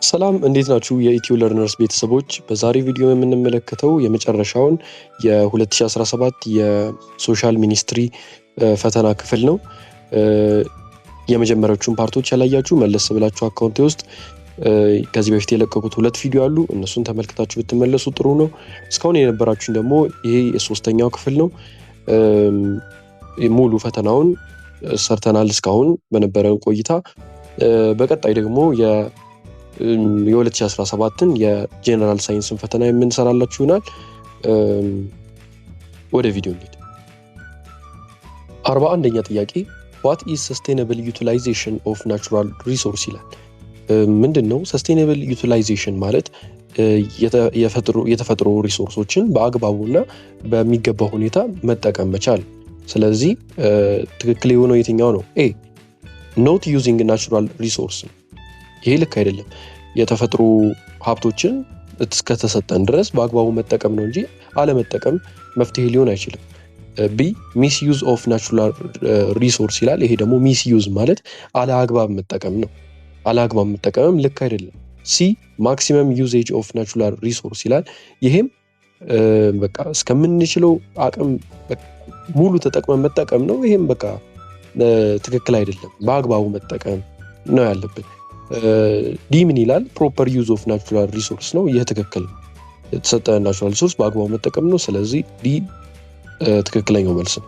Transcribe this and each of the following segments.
ሰላም እንዴት ናችሁ የኢትዮ ለርነርስ ቤተሰቦች? በዛሬ ቪዲዮ የምንመለከተው የመጨረሻውን የ2017 የሶሻል ሚኒስትሪ ፈተና ክፍል ነው። የመጀመሪያዎቹን ፓርቶች ያላያችሁ መለስ ብላችሁ አካውንቴ ውስጥ ከዚህ በፊት የለቀቁት 2 ቪዲዮ አሉ። እነሱን ተመልክታችሁ ብትመለሱ ጥሩ ነው። እስካሁን የነበራችሁን ደግሞ ይሄ የሶስተኛው ክፍል ነው። ሙሉ ፈተናውን ሰርተናል እስካሁን በነበረን ቆይታ። በቀጣይ ደግሞ የ2017ን የጄነራል ሳይንስን ፈተና የምንሰራላችሁ ይሆናል። ወደ ቪዲዮ እንሂድ። 41ኛ ጥያቄ what is sustainable utilization of natural resource ይላል። ምንድነው sustainable utilization ማለት? የተፈጥሮ ሪሶርሶችን በአግባቡና በሚገባ ሁኔታ መጠቀም መቻል። ስለዚህ ትክክል የሆነው የትኛው ነው? ኤ not using natural resource። ይሄ ልክ አይደለም። የተፈጥሮ ሀብቶችን እስከተሰጠን ድረስ በአግባቡ መጠቀም ነው እንጂ አለመጠቀም መፍትሄ ሊሆን አይችልም። ቢ ሚስዩዝ ኦፍ ናቹራል ሪሶርስ ይላል። ይሄ ደግሞ ሚስዩዝ ማለት አለአግባብ መጠቀም ነው። አለአግባብ መጠቀምም ልክ አይደለም። ሲ ማክሲመም ዩዜጅ ኦፍ ናቹራል ሪሶርስ ይላል። ይሄም በቃ እስከምንችለው አቅም ሙሉ ተጠቅመን መጠቀም ነው። ይሄም በቃ ትክክል አይደለም። በአግባቡ መጠቀም ነው ያለብን። ዲ ምን ይላል? ፕሮፐር ዩዝ ኦፍ ናቹራል ሪሶርስ ነው። ይህ ትክክል ነው። የተሰጠ ናቹራል ሪሶርስ በአግባቡ መጠቀም ነው። ስለዚህ ዲ ትክክለኛው መልስ ነው።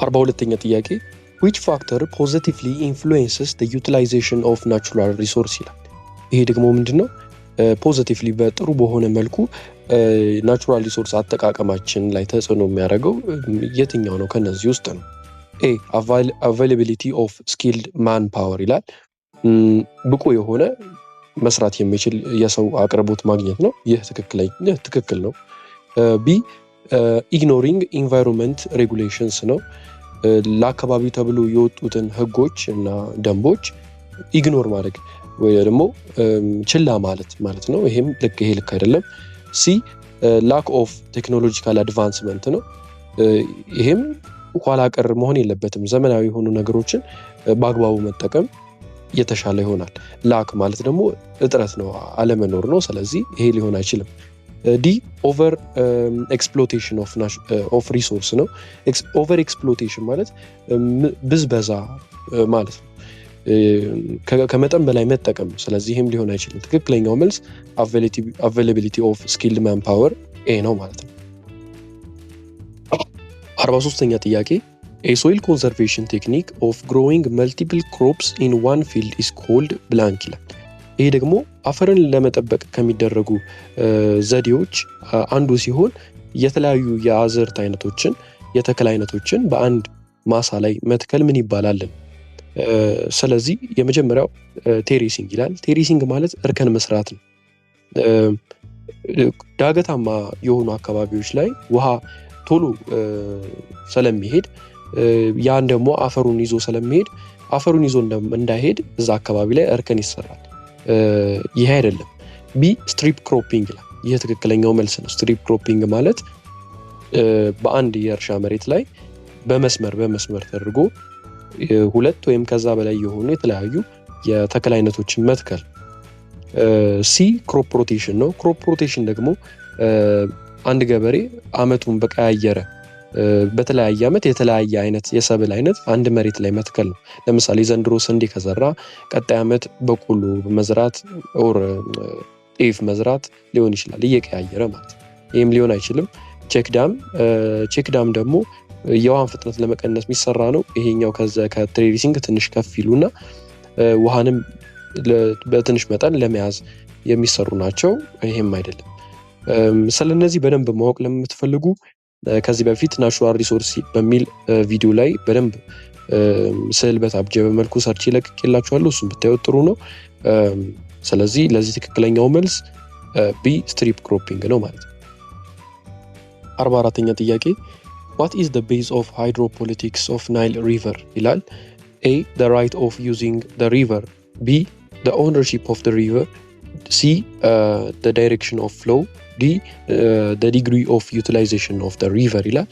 42ኛ ጥያቄ which factor positively influences the utilization of natural resource ይላል። ይሄ ደግሞ ምንድነው? ፖዚቲቭሊ በጥሩ በሆነ መልኩ ናቹራል ሪሶርስ አጠቃቀማችን ላይ ተጽዕኖ የሚያደርገው የትኛው ነው? ከነዚህ ውስጥ ነው። ኤ availability of skilled manpower ይላል። ብቁ የሆነ መስራት የሚችል የሰው አቅርቦት ማግኘት ነው። ይህ ትክክል ነው። ቢ ignoring environment regulations ነው። ለአካባቢው ተብሎ የወጡትን ህጎች እና ደንቦች ኢግኖር ማድረግ ወይ ደግሞ ችላ ማለት ነው። ይሄ ልክ አይደለም። ሲ lack of technological advancement ነው። ይሄም ኋላ ቀር መሆን የለበትም። ዘመናዊ የሆኑ ነገሮችን በአግባቡ መጠቀም የተሻለ ይሆናል። ላክ ማለት ደግሞ እጥረት ነው፣ አለመኖር ነው። ስለዚህ ይሄ ሊሆን አይችልም። ዲ ኦቨር ኤክስፕሎቴሽን ኦፍ ሪሶርስ ነው። ኦቨር ኤክስፕሎቴሽን ማለት ብዝበዛ ማለት ነው፣ ከመጠን በላይ መጠቀም። ስለዚህ ይህም ሊሆን አይችልም። ትክክለኛው መልስ availability of skilled manpower ኤ ነው ማለት ነው። 43ኛ ጥያቄ a soil conservation technique of growing multiple crops in one field is called blank ይላል። ይሄ ደግሞ አፈርን ለመጠበቅ ከሚደረጉ ዘዴዎች አንዱ ሲሆን የተለያዩ የአዝርዕት አይነቶችን የተክል አይነቶችን በአንድ ማሳ ላይ መትከል ምን ይባላል? ስለዚህ የመጀመሪያው ቴሬሲንግ ይላል። ቴሬሲንግ ማለት እርከን መስራት ነው። ዳገታማ የሆኑ አካባቢዎች ላይ ውሃ ቶሎ ስለሚሄድ ያን ደግሞ አፈሩን ይዞ ስለሚሄድ አፈሩን ይዞ እንዳይሄድ እዛ አካባቢ ላይ እርከን ይሰራል። ይሄ አይደለም። ቢ ስትሪፕ ክሮፒንግ ይላል። ይህ ትክክለኛው መልስ ነው። ስትሪፕ ክሮፒንግ ማለት በአንድ የእርሻ መሬት ላይ በመስመር ተደርጎ 2 ወይም ከዛ በላይ የሆኑ የተለያዩ የተክል አይነቶችን መትከል። ሲ ክሮፕ ሮቴሽን ነው። ክሮፕ ሮቴሽን ደግሞ አንድ ገበሬ አመቱን በቀያየረ በተለያየ አመት የተለያየ አይነት የሰብል አይነት አንድ መሬት ላይ መትከል ነው። ለምሳሌ ዘንድሮ ስንዴ ከዘራ ቀጣይ አመት በቆሎ መዝራት ኦር ጤፍ መዝራት ሊሆን ይችላል፣ እየቀያየረ ማለት ነው። ይህም ሊሆን አይችልም። ቼክ ዳም ደግሞ የውሃን ፍጥነት ለመቀነስ የሚሰራ ነው። ይሄኛው ከትሬሲንግ ትንሽ ከፍ ይሉና ውሃንም በትንሽ መጠን ለመያዝ የሚሰሩ ናቸው። ይሄም አይደለም። ስለነዚህ በደንብ ማወቅ ለምትፈልጉ ከዚህ በፊት ናቹራል ሪሶርስ በሚል ቪዲዮ ላይ በደንብ ስዕል በታጀበ መልኩ ሰርች ለቅቄላችኋለሁ። እሱን ብታዩት ጥሩ ነው። ስለዚህ ለዚህ ትክክለኛው መልስ ቢ ስትሪፕ ክሮፒንግ ነው ማለት ነው። 44ኛ ጥያቄ what is the base of hydropolitics of Nile River ይላል። A the right of using the river, B the ownership of the river, C the direction of flow, D the degree of utilization of the river ይላል።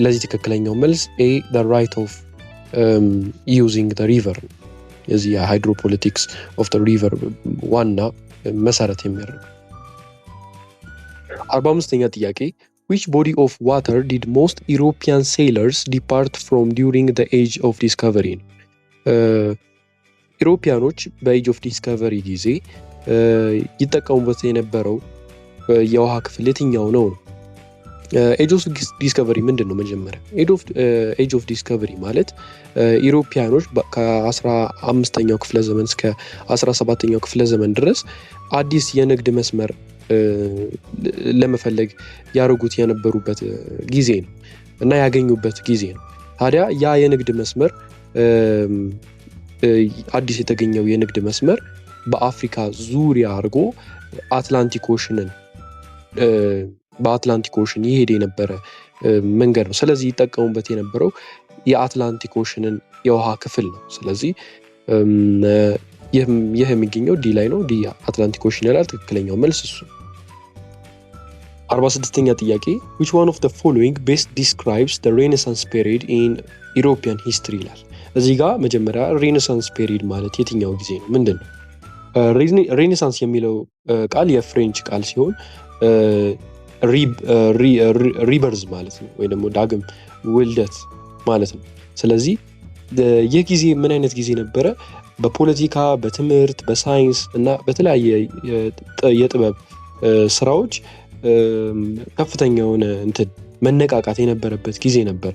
ለዚህ ትክክለኛው መልስ A the right of using the river የዚህ ሃይድሮፖለቲክስ ኦፍ ዘ ሪቨር ዋና መሰረት የሚያደርገው። 45ኛ ጥያቄ which body of water did most European sailors depart from during the age of discovery? ኢሮፒያኖች በኤጅ ኦፍ ዲስከቨሪ ጊዜ ይጠቀሙበት የነበረው የውሃ ክፍል የትኛው ነው? ኤጅ ኦፍ ዲስከቨሪ ምንድን ነው? መጀመሪያ ኤጅ ኦፍ ዲስከቨሪ ማለት ኢሮፒያኖች ከ15ኛው ክፍለ ዘመን እስከ 17ኛው ክፍለ ዘመን ድረስ አዲስ የንግድ መስመር ለመፈለግ ያደረጉት የነበሩበት ጊዜ ነው እና ያገኙበት ጊዜ ነው። ታዲያ ያ የንግድ መስመር አዲስ የተገኘው የንግድ መስመር በአፍሪካ ዙሪያ አድርጎ በአትላንቲክ ኦሽን ይሄድ የነበረ መንገድ ነው። ስለዚህ ይጠቀሙበት የነበረው የአትላንቲክ ኦሽንን የውሃ ክፍል ነው። ስለዚህ ይህ የሚገኘው ዲ ላይ ነው። ዲ አትላንቲክ ኦሽን ይላል። ትክክለኛው መልስ እሱ። 46ኛ ጥያቄ which one of the following best describes the Renaissance period in European history ይላል። እዚህ ጋር መጀመሪያ ሬኔሳንስ ፔሪድ ማለት የትኛው ጊዜ ነው? ምንድን ነው? ሬኔሳንስ የሚለው ቃል የፍሬንች ቃል ሲሆን ሪበርዝ ማለት ነው፣ ወይ ደግሞ ዳግም ውልደት ማለት ነው። ስለዚህ ይህ ጊዜ ምን አይነት ጊዜ ነበረ? በፖለቲካ፣ በትምህርት፣ በሳይንስ እና በተለያየ የጥበብ ስራዎች ከፍተኛ የሆነ መነቃቃት የነበረበት ጊዜ ነበር።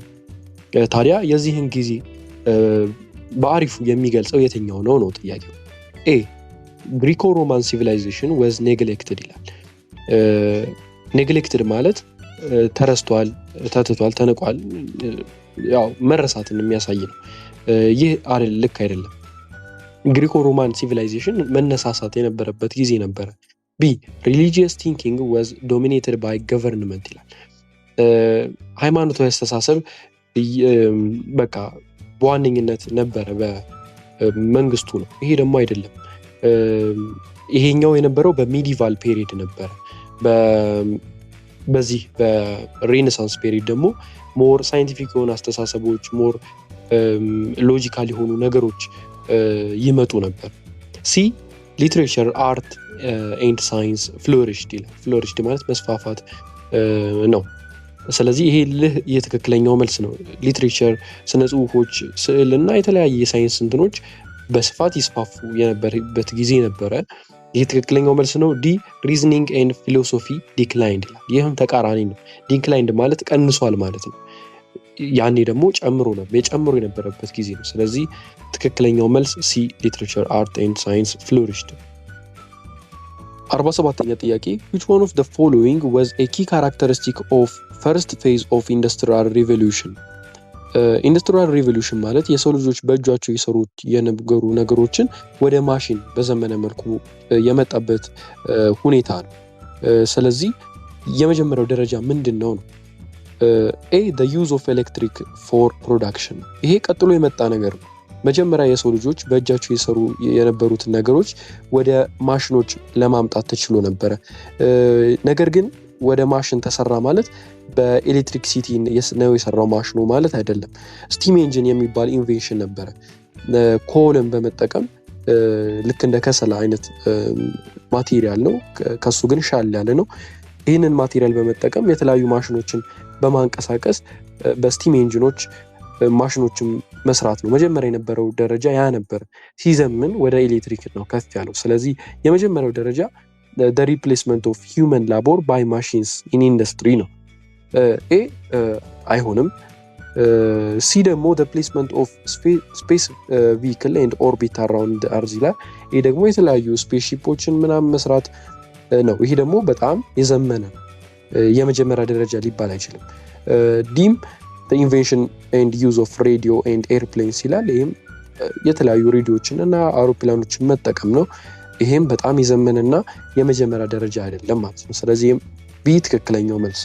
ታዲያ የዚህን ጊዜ በአሪፉ የሚገልጸው የትኛው ነው ጥያቄው። ኤ ግሪኮ ሮማን ሲቪላይዜሽን ወዝ ኔግሌክትድ ይላል። ኔግሌክትድ ማለት ተረስቷል፣ ተትቷል፣ ተንቋል፣ ያው መረሳትን የሚያሳይ ነው። ይህ ልክ አይደለም። ግሪኮ ሮማን ሲቪላይዜሽን መነሳሳት የነበረበት ጊዜ ነበረ። ቢ ሪሊጂየስ ቲንኪንግ ወዝ ዶሚኔትድ ባይ ገቨርንመንት ይላል። ሃይማኖታዊ አስተሳሰብ በቃ በዋነኝነት ነበረ በመንግስቱ ነው። ይሄ ደግሞ አይደለም። ይሄኛው የነበረው በሚዲቫል ፔሪድ ነበረ። በዚህ በሬኔሳንስ ፔሪድ ደግሞ ሞር ሳይንቲፊክ የሆኑ አስተሳሰቦች፣ ሞር ሎጂካል የሆኑ ነገሮች ይመጡ ነበር። ሲ ሊትሬቸር አርት ኤንድ ሳይንስ ፍሎሪሽድ ይላል። ፍሎሪሽድ ማለት መስፋፋት ነው። ስለዚህ ይሄ የትክክለኛው መልስ ነው። ሊትሬቸር፣ ስነ ጽሁፎች፣ ስዕል እና የተለያየ የሳይንስ እንትኖች በስፋት ይስፋፉ የነበረበት ጊዜ ነበረ። ይህ ትክክለኛው መልስ ነው። ዲ ሪዝኒንግ ኤንድ ፊሎሶፊ ዲክላይንድ ይላል። ይህም ተቃራኒ ነው። ዲክላይንድ ማለት ቀንሷል ማለት ነው። ያኔ ደግሞ ጨምሮ የነበረበት ጊዜ ነው። ስለዚህ ትክክለኛው መልስ ሲ ሊትሬቸር አርት ኤንድ ሳይንስ ፍሎሪሽድ። 47ኛ ጥያቄ which one of the following was a key characteristic of first phase of industrial revolution? ኢንዱስትሪያል ሪቮሉሽን ማለት የሰው ልጆች በእጃቸው የሰሩት የነበሩ ነገሮችን ወደ ማሽን በዘመነ መልኩ የመጣበት ሁኔታ ነው። ስለዚህ የመጀመሪያው ደረጃ ምንድን ነው? ኤ the use of electric for production። ይሄ ቀጥሎ የመጣ ነገር ነው። መጀመሪያ የሰው ልጆች በእጃቸው የሰሩ የነበሩትን ነገሮች ወደ ማሽኖች ለማምጣት ተችሎ ነበረ። ነገር ግን ወደ ማሽን ተሰራ ማለት በኤሌክትሪክሲቲ ነው የሰራው ማሽኑ ማለት አይደለም። ስቲም ኢንጂን የሚባል ኢንቬንሽን ነበረ። ኮልን በመጠቀም ልክ እንደ ከሰል አይነት ማቴሪያል ነው፣ ከሱ ግን ሻል ያለ ነው። ይህንን ማቴሪያል በመጠቀም የተለያዩ ማሽኖችን በማንቀሳቀስ በስቲም ኢንጂኖች ማሽኖችን መስራት ነው። መጀመሪያ የነበረው ደረጃ ያ ነበር። ሲዘምን ወደ ኤሌክትሪክ ነው ከፍ ያለው። ስለዚህ የመጀመሪያው ደረጃ the replacement of human labor by machines in industry ነው። ኤ አይሆንም። ሲ ደግሞ the placement of space vehicle and orbit around the earth ይላል። ይሄ ደግሞ የተለያዩ ስፔስ ሺፖችን ምናምን መስራት ነው። ይሄ ደግሞ በጣም የዘመነ የመጀመሪያ ደረጃ ሊባል አይችልም። ዲም the invention and use of radio and airplanes ይላል። ይሄም የተለያዩ ሬዲዮችን እና አውሮፕላኖችን መጠቀም ነው። ይሄም በጣም የዘመነና የመጀመሪያ ደረጃ አይደለም ማለት ነው። ስለዚህ ቢ ትክክለኛው መልስ።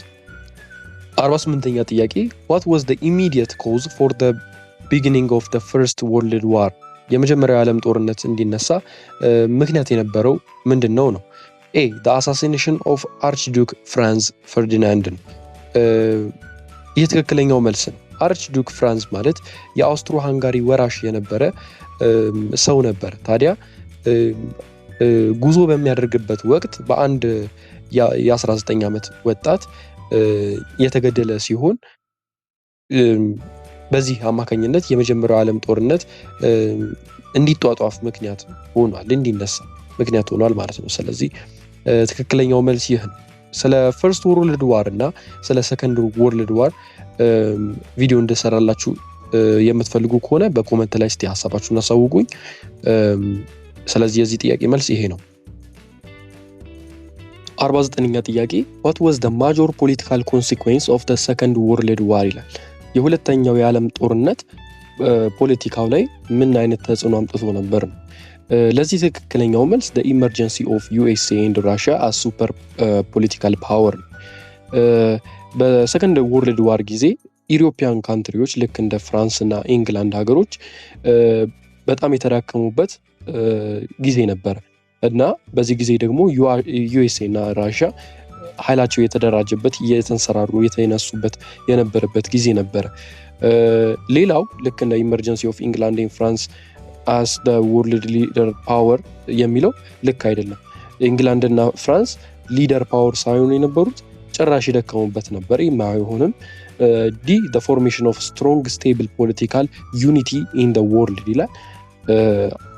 48ኛ ጥያቄ what was the immediate cause for the beginning of the first world war? የመጀመሪያው የዓለም ጦርነት እንዲነሳ ምክንያት የነበረው ምንድነው ነው? ኤ the assassination of Archduke Franz Ferdinand። ይህ ትክክለኛው መልስ ነው። አርች ዱክ ፍራንስ ማለት የአውስትሮ ሃንጋሪ ወራሽ የነበረ ሰው ነበር። ታዲያ ጉዞ በሚያደርግበት ወቅት በአንድ የ19 ዓመት ወጣት የተገደለ ሲሆን በዚህ አማካኝነት የመጀመሪያው ዓለም ጦርነት እንዲጧጧፍ ምክንያት ሆኗል፣ እንዲነሳ ምክንያት ሆኗል ማለት ነው። ስለዚህ ትክክለኛው መልስ ይህ ነው። ስለ ፈርስት ወርልድ ዋር እና ስለ ሰከንድ ወርልድ ዋር ቪዲዮ እንድሰራላችሁ የምትፈልጉ ከሆነ በኮመንት ላይ እስቲ ሀሳባችሁን አሳውቁኝ። ስለዚህ የዚህ ጥያቄ መልስ ይሄ ነው። 49ኛ ጥያቄ what was the major political consequence of the second world war ይላል። የሁለተኛው የዓለም ጦርነት ፖለቲካው ላይ ምን አይነት ተጽዕኖ አምጥቶ ነበር ነው። ለዚህ ትክክለኛው መልስ the emergency of USA and Russia as super political power ነው። በሰከንድ ወርልድ ዋር ጊዜ ኢሮፒያን ካንትሪዎች ልክ እንደ ፍራንስ እና ኢንግላንድ ሀገሮች በጣም የተዳከሙበት ጊዜ ነበር እና በዚህ ጊዜ ደግሞ ዩኤስኤ እና ራሽያ ኃይላቸው የተደራጀበት የተንሰራሩ የተነሱበት የነበረበት ጊዜ ነበር። ሌላው ልክ እንደ ኢመርጀንሲ ኦፍ ኢንግላንድ ኤንድ ፍራንስ as the world leader power የሚለው ልክ አይደለም። ኢንግላንድ እና ፍራንስ ሊደር ፓወር ሳይሆኑ የነበሩት ጭራሽ የደከሙበት ነበር። የማይሆንም ዲ the formation of strong stable political unity in the world ይላል።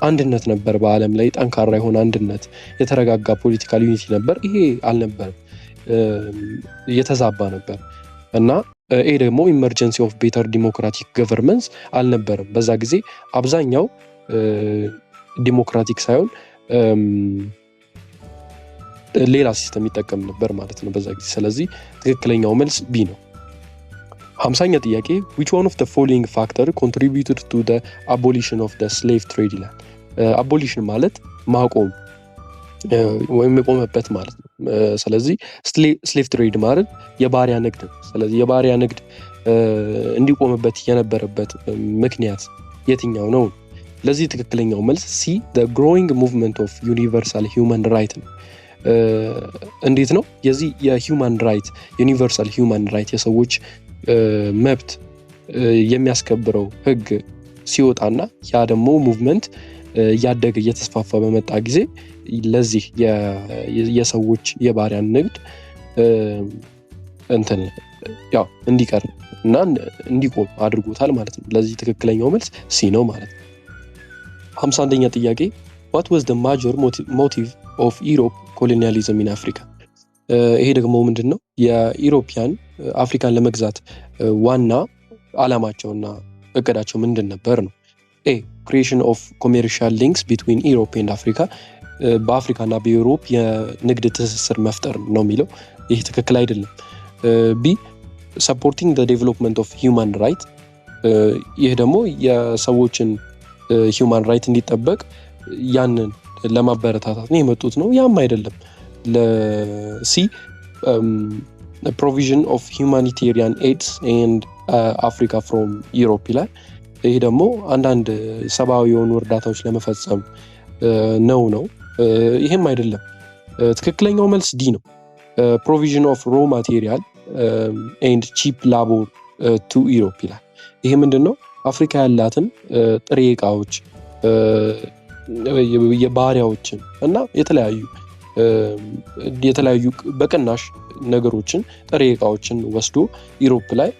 አንድነት ነበር በዓለም ላይ ጠንካራ የሆነ አንድነት፣ የተረጋጋ ፖለቲካል ዩኒቲ ነበር። ይሄ አልነበረም፣ የተዛባ ነበር እና ይሄ ደግሞ ኢመርጀንሲ ኦፍ ቤተር ዲሞክራቲክ ገቨርንመንስ አልነበረም። በዛ ጊዜ አብዛኛው ዲሞክራቲክ ሳይሆን ሌላ ሲስተም ይጠቀም ነበር ማለት ነው በዛ ጊዜ። ስለዚህ ትክክለኛው መልስ ቢ ነው። 50ኛ ጥያቄ which one of the following factor contributed to the abolition of the slave trade ይላል። abolition ማለት ማቆም ወይም የቆመበት ማለት ነው። ስለዚህ slave trade ማለት የባሪያ ንግድ ነው። ስለዚህ የባሪያ ንግድ እንዲቆምበት የነበረበት ምክንያት የትኛው ነው? ለዚህ ትክክለኛው መልስ ሲ the growing movement of universal human right ነው። እንዴት ነው የዚህ የሂውማን ራይት ዩኒቨርሳል ሂውማን ራይት የሰዎች መብት የሚያስከብረው ህግ ሲወጣና ያ ደግሞ ሙቭመንት እያደገ እየተስፋፋ በመጣ ጊዜ ለዚህ የሰዎች የባሪያን ንግድ እንትን ያው እንዲቀር እና እንዲቆም አድርጎታል ማለት ነው። ለዚህ ትክክለኛው መልስ ሲ ነው ማለት ነው። 51ኛ ጥያቄ what was the major motive of Europe colonialism in Africa? ይሄ ደግሞ ምንድነው የኢሮፒያን አፍሪካን ለመግዛት ዋና አላማቸውና እቅዳቸው ምንድን ነበር ነው። ኤ creation of commercial links between Europe and Africa በአፍሪካና በዩሮፕ የንግድ ትስስር መፍጠር ነው የሚለው። ይህ ትክክል አይደለም። ቢ supporting the development of human right ይህ ደግሞ የሰዎችን human right እንዲጠበቅ ያንን ለማበረታታት ነው የመጡት ነው። ያም አይደለም። ለሲ provision of humanitarian aids and Africa from Europe ይላል። ይሄ ደግሞ አንዳንድ ሰብአዊ የሆኑ እርዳታዎች ለመፈጸም ነው። ይሄም አይደለም። ትክክለኛው መልስ ዲ ነው። provision of raw material and cheap labor to Europe ይላል። ይሄ ምንድነው? አፍሪካ ያላትን ጥሬ ዕቃዎች የባሪያዎችን እና የተለያዩ በቅናሽ ነገሮችን ጥሬ ዕቃዎችን ወስዶ ዩሮፕ ላይ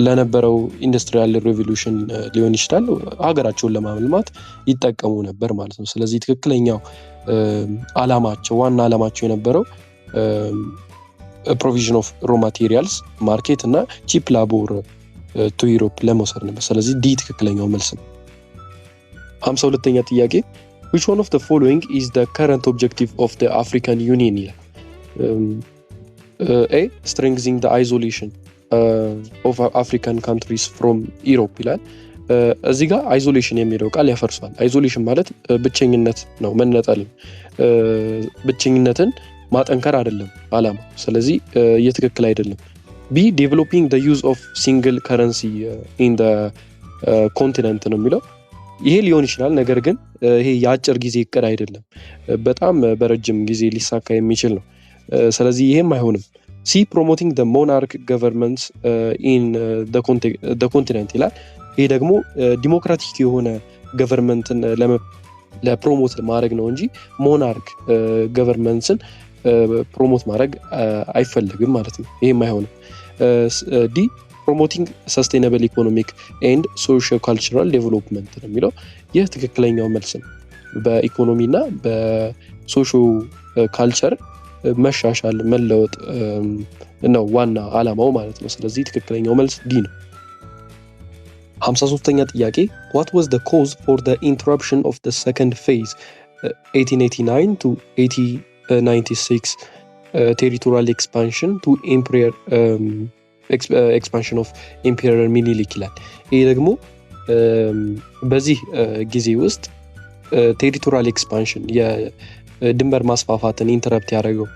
ለነበረው ኢንዱስትሪያል ሬቮሉሽን ሊሆን ይችላል ሀገራቸውን ለማልማት ይጠቀሙ ነበር ማለት ነው። ስለዚህ ትክክለኛው ዋና ዓላማቸው የነበረው ፕሮቪዥን ኦፍ ሮ ማቴሪያልስ ማርኬት እና ቺፕ ላቦር ቱ ዩሮፕ ለመውሰድ ነበር። ስለዚህ ዲ ትክክለኛው መልስ ነው። 52ኛ ጥያቄ which one of the following is the current objective of the African Union ይላል። A strengthening the isolation of African countries from Europe ይላል። እዚህ ጋር አይዞሌሽን የሚለው ቃል ያፈርሷል። አይዞሌሽን ማለት ብቸኝነት ነው፣ መነጠል። ብቸኝነትን ማጠንከር አይደለም ዓላማ። ስለዚህ የትክክል አይደለም። ቢ ዴቨሎፒንግ the use of single currency in the continent ነው የሚለው። ይሄ ሊሆን ይችላል፣ ነገር ግን ይሄ የአጭር ጊዜ እቅድ አይደለም፣ በጣም በረጅም ጊዜ ሊሳካ የሚችል ነው። ስለዚህ ይሄም አይሆንም። ሲ ፕሮሞቲንግ the monarch governments in the continent ይላል። ይሄ ደግሞ ዲሞክራቲክ የሆነ ገቨርንመንትን ለፕሮሞት ማድረግ ነው እንጂ ሞናርክ ገቨርንመንትን ፕሮሞት ማድረግ አይፈልግም ማለት ነው። ይሄም አይሆንም። ዲ ፕሮሞቲንግ ሰስቴናብል ኢኮኖሚክ ኤንድ ሶሺዮ ካልቸራል ዴቨሎፕመንት ነው የሚለው። ይህ ትክክለኛው መልስ ነው። በኢኮኖሚ እና በሶሺዮ ካልቸር መሻሻል መለወጥ ነው ዋና አላማው ማለት ነው። ስለዚህ ትክክለኛው መልስ ዲ ነው። 53ኛ ጥያቄ what was the cause for the interruption of the second phase 1889 to 1896 territorial expansion to imperial expansion of Emperor ሚኒሊክ ይላል። ይሄ ደግሞ በዚህ ጊዜ ውስጥ ቴሪቶሪያል ኤክስፓንሽን የድንበር ማስፋፋትን ኢንተረፕት ያደረገው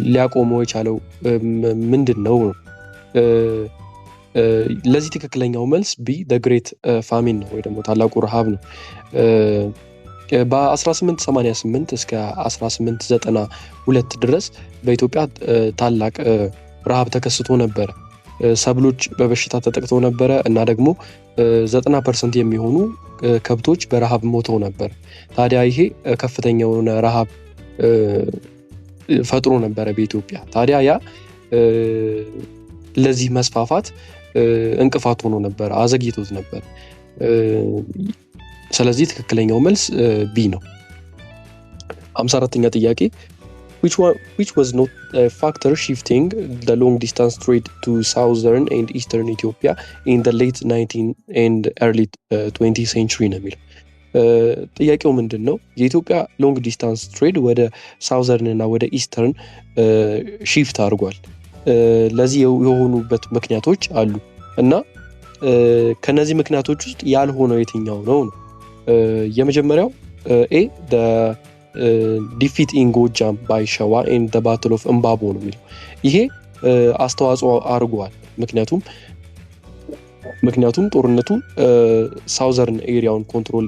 ሊያቆመው የቻለው ምንድን ነው? ለዚህ ትክክለኛው መልስ ቢ the great famine ነው ወይ ደግሞ ታላቁ ረሃብ ነው። በ1888 እስከ 1892 ድረስ በኢትዮጵያ ታላቅ ረሃብ ተከስቶ ነበረ። ሰብሎች በበሽታ ተጠቅተው ነበረ እና ደግሞ 90% የሚሆኑ ከብቶች በረሃብ ሞተው ነበር። ታዲያ ይሄ ከፍተኛውን ረሃብ ፈጥሮ ነበረ በኢትዮጵያ። ታዲያ ያ ለዚህ መስፋፋት እንቅፋት ሆኖ ነበር፣ አዘግይቶት ነበር። ስለዚህ ትክክለኛው መልስ ቢ ነው። 54ኛ ጥያቄ which was not a factor shifting the long distance trade to southern and eastern Ethiopia in the late 19th and early 20th century ነው የሚለው። ጥያቄው ምንድን ነው? የኢትዮጵያ ሎንግ ዲስታንስ ትሬድ ወደ ሳውዘርን እና ወደ ኢስተርን ሺፍት አድርጓል። ለዚህ የሆኑበት ምክንያቶች አሉ እና ከነዚህ ምክንያቶች ውስጥ ያልሆነው የትኛው ነው? የመጀመሪያው ኤ ዲፊት ኢን ጎጃም ባይ ሸዋ ኤንድ ዘ ባትል ኦፍ እምባቦ ነው የሚለው። ይሄ አስተዋጽኦ አድርጓል። ምክንያቱም ጦርነቱ ሳውዘርን ኤሪያውን ኮንትሮል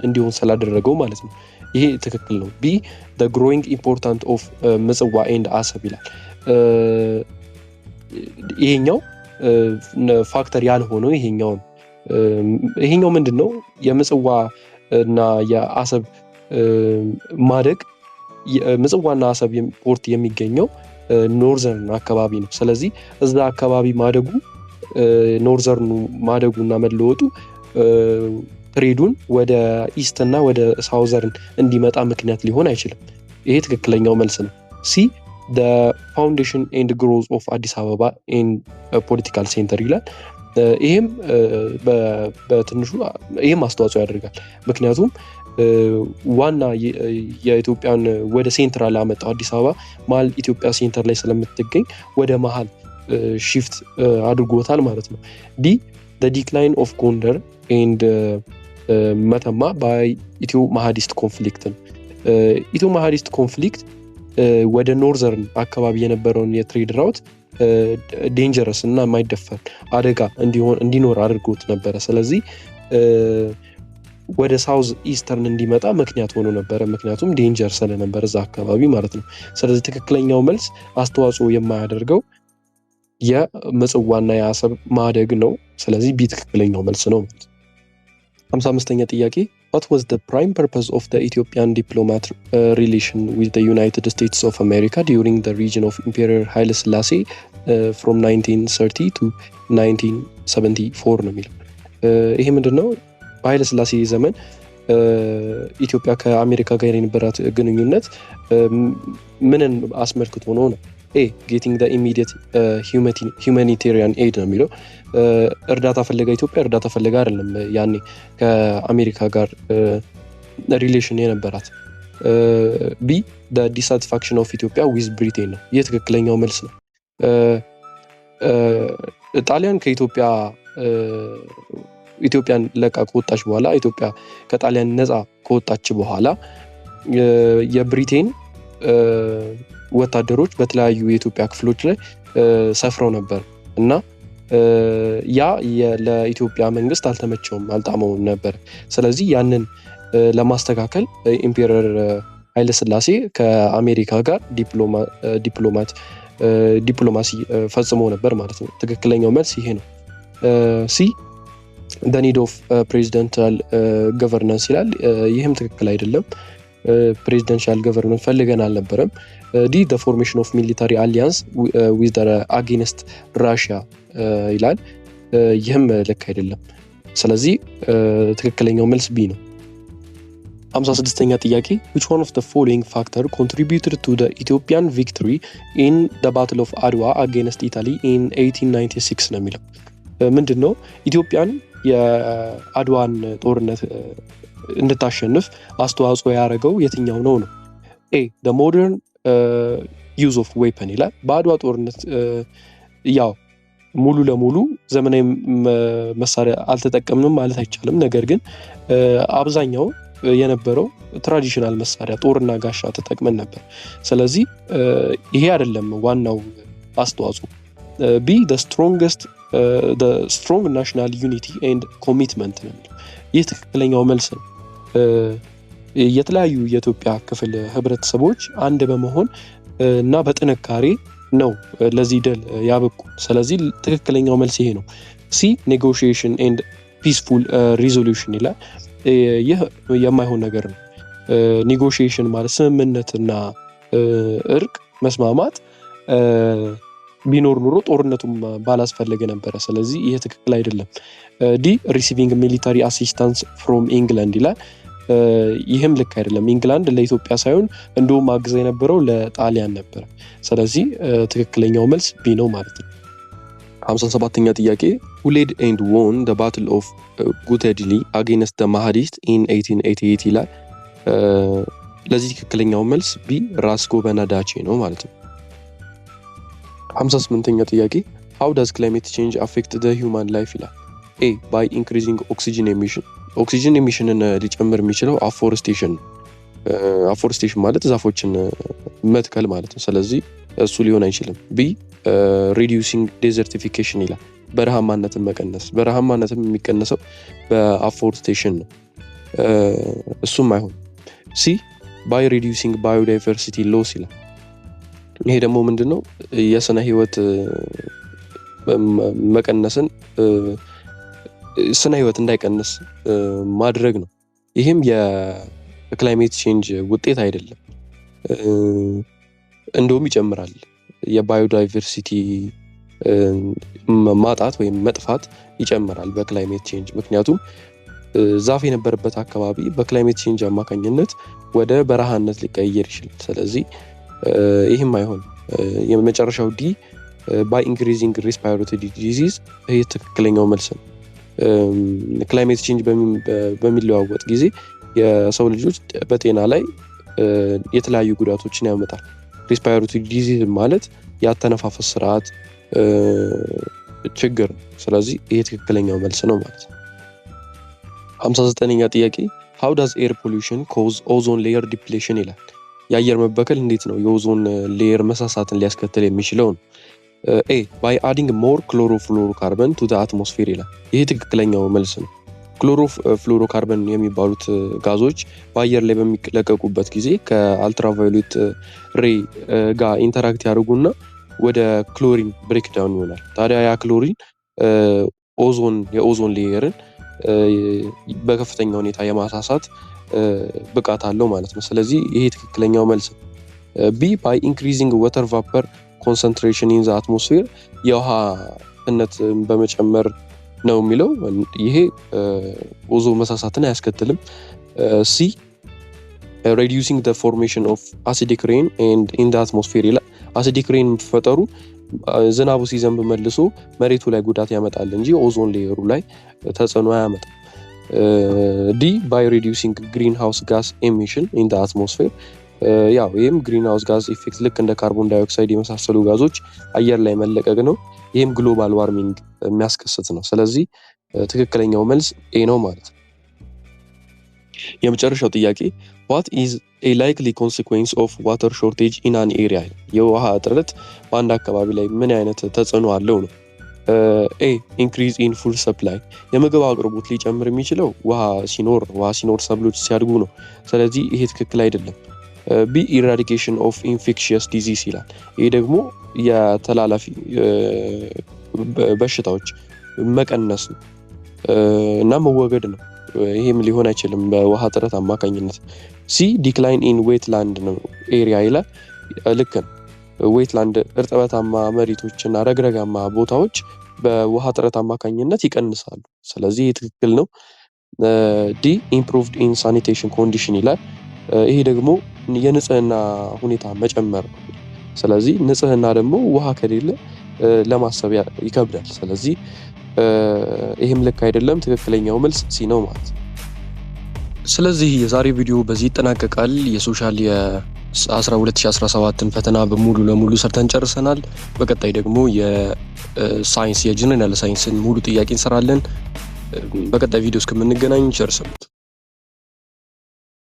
እንዲሆን ስላደረገው ማለት ነው። ይሄ ትክክል ነው። ቢ the growing importance of ምጽዋ ኤንድ አሰብ ይላል። ይሄኛው ፋክተር ያልሆነው ይሄኛው ምንድነው? የምጽዋ እና የአሰብ ማደግ ምጽዋና አሰብ ፖርት የሚገኘው ኖርዘርን አካባቢ ነው። ስለዚህ እዛ አካባቢ ማደጉ ኖርዘርኑ ማደጉና መለወጡ ትሬዱን ወደ ኢስት እና ወደ ሳውዘርን እንዲመጣ ምክንያት ሊሆን አይችልም። ይሄ ትክክለኛው መልስ ነው። ሲ the foundation and growth of አዲስ አበባ in political center ይላል። ይሄም በትንሹ ይሄም አስተዋጽኦ ያደርጋል። ምክንያቱም ዋና የኢትዮጵያን ወደ ሴንትራል አመጣው አዲስ አበባ መሀል ኢትዮጵያ ሴንተር ላይ ስለምትገኝ ወደ መሀል ሺፍት አድርጎታል ማለት ነው። ዲ the decline of ጎንደር and መተማ by ኢትዮ ማሃዲስት ኮንፍሊክት ነው። ኢትዮ ማሃዲስት ኮንፍሊክት ወደ ኖርዘርን አካባቢ የነበረውን የትሬድ ራውት ዴንጀረስ እና የማይደፈር አደጋ እንዲኖር አድርጎት ነበረ። ስለዚህ ወደ ሳውዝ ኢስተርን እንዲመጣ ምክንያት ሆኖ ነበረ። ምክንያቱም ዴንጀር ስለነበረ እዛ አካባቢ ማለት ነው። ስለዚህ ትክክለኛው መልስ አስተዋጽኦ የማያደርገው የምጽዋና የአሰብ ማደግ ነው። ስለዚህ ቢ ትክክለኛው መልስ ነው። 55ኛ ጥያቄ what was the prime purpose of the Ethiopian diplomat relation with the United States of America during the reign of Emperor Haile Selassie from 1930 to 1974 ነው የሚለው። ይሄ ምንድነው? በኃይለ ሥላሴ ዘመን ኢትዮጵያ ከአሜሪካ ጋር የነበራት ግንኙነት ምንን አስመልክቶ ነው? ኤ ጌቲንግ the immediate humanitarian aid ነው የሚለው። እርዳታ ፈለጋ ኢትዮጵያ እርዳታ ፈለጋ አይደለም ያኔ ከአሜሪካ ጋር ሪሌሽን የነበራት። ቢ the dissatisfaction of Ethiopia with Britain ነው። ይህ ትክክለኛው መልስ ነው። ጣሊያን ኢትዮጵያን ለቃ ከወጣች በኋላ ኢትዮጵያ ከጣሊያን ነፃ ከወጣች በኋላ የብሪቴን ወታደሮች በተለያዩ የኢትዮጵያ ክፍሎች ላይ ሰፍረው ነበር እና ያ ለኢትዮጵያ መንግስት አልተመቸውም፣ አልጣመውም ነበር። ስለዚህ ያንን ለማስተካከል ኢምፔረር ኃይለ ሥላሴ ከአሜሪካ ጋር ዲፕሎማት ዲፕሎማሲ ፈጽመው ነበር ማለት ነው። ትክክለኛው መልስ ይሄ ነው። ሲ the need of presidential governance ይላል። ይህም ትክክል አይደለም። ፕሬዚደንሻል ገቨርንመንት ፈልገን አልነበረም። ዲ the formation of military alliance with the against Russia ይላል። ይህም ልክ አይደለም። ስለዚህ ትክክለኛው መልስ ቢ ነው። 56ኛ ጥያቄ which one of the following factor contributed to the Ethiopian victory in the battle of Adwa against Italy in 1896 ነው የሚለው። ምንድነው ኢትዮጵያን የአድዋን ጦርነት እንድታሸንፍ አስተዋጽኦ ያደረገው የትኛው ነው? ኤ the modern use of weapon ይላል። በአድዋ ጦርነት ያው ሙሉ ለሙሉ ዘመናዊ መሳሪያ አልተጠቀምንም ማለት አይቻልም። ነገር ግን አብዛኛው የነበረው ትራዲሽናል መሳሪያ ጦርና ጋሻ ተጠቅመን ነበር። ስለዚህ ይሄ አይደለም ዋናው አስተዋጽኦ። ቢ the strong national unity and commitment ነው። ይህ ትክክለኛው መልስ ነው። የተለያዩ የኢትዮጵያ ክፍል ህብረተሰቦች አንድ በመሆን እና በጥንካሬ ነው ለዚህ ድል ያበቁ። ስለዚህ ትክክለኛው መልስ ይሄ ነው። ሲ negotiation and peaceful resolution ይላል። ይህ የማይሆን ነገር ነው። ኔጎሺዬሽን ማለት ስምምነትና እርቅ መስማማት ቢኖር ኑሮ ጦርነቱም ባላስፈለገ ነበረ። ስለዚህ ይሄ ትክክል አይደለም። ዲ receiving military assistance from England ይላል። ይህም ልክ አይደለም። ኢንግላንድ ለኢትዮጵያ ሳይሆን እንደውም አግዛ የነበረው ለጣሊያን ነበር። ስለዚህ ትክክለኛው መልስ ቢ ነው ማለት ነው። 57ኛ ጥያቄ who led and won the battle of Gutedli against the Mahdists in 1888 ይላል። ለዚህ ትክክለኛው መልስ ቢ ራስ ጎበና ዳቼ ነው ማለት ነው። 58ኛ ጥያቄ how does climate change affect the human life ይላል። A by increasing oxygen emission ኦክሲጅን ኤሚሽንን ሊጨምር የሚችለው አፎረስቴሽን አፎረስቴሽን ማለት ዛፎችን መትከል ማለት ነው። ስለዚህ እሱ ሊሆን አይችልም። ቢ reducing desertification ይላል። በረሃማነትን መቀነስ። በረሃማነትም የሚቀነሰው በአፎረስቴሽን ነው። እሱም አይሆን። ሲ by reducing biodiversity loss ይላል። ይሄ ደግሞ ምንድነው? የስነ ህይወት መቀነስን ስነ ህይወት እንዳይቀንስ ማድረግ ነው። ይህም የክላይሜት ቼንጅ ውጤት አይደለም፣ እንደውም ይጨምራል። የባዮዳይቨርሲቲ ማጣት ወይም መጥፋት ይጨምራል በክላይሜት ቼንጅ። ምክንያቱም ዛፍ የነበረበት አካባቢ በክላይሜት ቼንጅ አማካኝነት ወደ በረሃነት ሊቀየር ይችላል። ስለዚህ ይህም አይሆን። የመጨረሻው ዲ by increasing respiratory disease ይህ ትክክለኛው መልስ ነው። ክላይሜት ቼንጅ በሚለዋወጥ ጊዜ የሰው ልጆች በጤና ላይ የተለያዩ ጉዳቶችን ያመጣል። ሪስፓይሬቶሪ ዲዚዝ ማለት ያተነፋፈስ ስርዓት ችግር ነው። ስለዚህ ይሄ ትክክለኛው መልስ ነው ማለት ነው። 59ኛ ጥያቄ how does air pollution cause ozone layer depletion ይላል። የአየር መበከል እንዴት ነው የኦዞን ሌየር መሳሳትን ሊያስከትል የሚችለው ነው? A by adding more chlorofluorocarbon to the atmosphere ይላል። ይሄ ትክክለኛው መልስ ነው። ክሎሮፍሉሮካርበን የሚባሉት ጋዞች በአየር ላይ በሚለቀቁበት ጊዜ ከአልትራቫዮሌት ሬይ ጋር ኢንተራክት ያደርጉና ወደ ክሎሪን ብሬክዳውን ይሆናል። ታዲያ ያ ክሎሪን የኦዞን ሌየርን በከፍተኛ ሁኔታ የማሳሳት ብቃት አለው ማለት ነው። ስለዚህ ይሄ ትክክለኛው መልስ ነው። B by increasing water vapor concentration in the atmosphere የውሃ ፍጥነት በመጨመር ነው የሚለው። ይሄ ኦዞን መሳሳትን አያስከትልም። C reducing the formation of acidic rain and in the atmosphere ይላል። acidic rain መፈጠሩ ዝናቡ ሲዘንብ መልሶ መሬቱ ላይ ጉዳት ያመጣል እንጂ ኦዞን ሌየሩ ላይ ተጽዕኖ አያመጣም። D by reducing greenhouse gas emission in the atmosphere ያው ይሄም ግሪንሃውስ ጋዝ ኢፌክት ልክ እንደ ካርቦን ዳይኦክሳይድ የመሳሰሉ ጋዞች አየር ላይ መለቀቅ ነው። ይሄም ግሎባል ዋርሚንግ የሚያስከስት ነው። ስለዚህ ትክክለኛው መልስ ኤ ነው ማለት ነው። የመጨረሻው ጥያቄ what is a likely consequence of water shortage in an area የውሃ እጥረት በአንድ አካባቢ ላይ ምን አይነት ተጽዕኖ አለው ነው? A increase in food supply የምግብ አቅርቦት ሊጨምር የሚችለው ውሃ ሲኖር ሰብሎች ሲያድጉ ነው። ስለዚህ ይሄ ትክክል አይደለም። ቢ ኢራዲኬሽን ኦፍ ኢንፌክሽየስ ዲዚዝ ይላል። ይሄ ደግሞ የተላላፊ በሽታዎች መቀነስ ነው እና መወገድ ነው። ይሄም ሊሆን አይችልም በውሃ እጥረት አማካኝነት። ሲ ዲክላይን ኢን ዌትላንድ ነው ኤሪያ ይላል። ልክ ነው። ዌትላንድ እርጥበታማ መሬቶችና ረግረጋማ ቦታዎች በውሃ እጥረት አማካኝነት ይቀንሳሉ። ስለዚህ ይህ ትክክል ነው። ዲ ኢምፕሩቭድ ኢን ሳኒቴሽን ኮንዲሽን ይላል። ይሄ ደግሞ የንጽህና ሁኔታ መጨመር ነው። ስለዚህ ንጽህና ደግሞ ውሃ ከሌለ ለማሰብ ይከብዳል። ስለዚህ ይህም ልክ አይደለም። ትክክለኛው መልስ ሲ ነው ማለት ነው። ስለዚህ የዛሬ ቪዲዮ በዚህ ይጠናቀቃል። የሶሻል የ2017ን ፈተና በሙሉ ለሙሉ ሰርተን ጨርሰናል። በቀጣይ ደግሞ የሳይንስ የጀነራል ሳይንስን ሙሉ ጥያቄ እንሰራለን። በቀጣይ ቪዲዮ እስከምንገናኝ ቸር ሰንብቱ።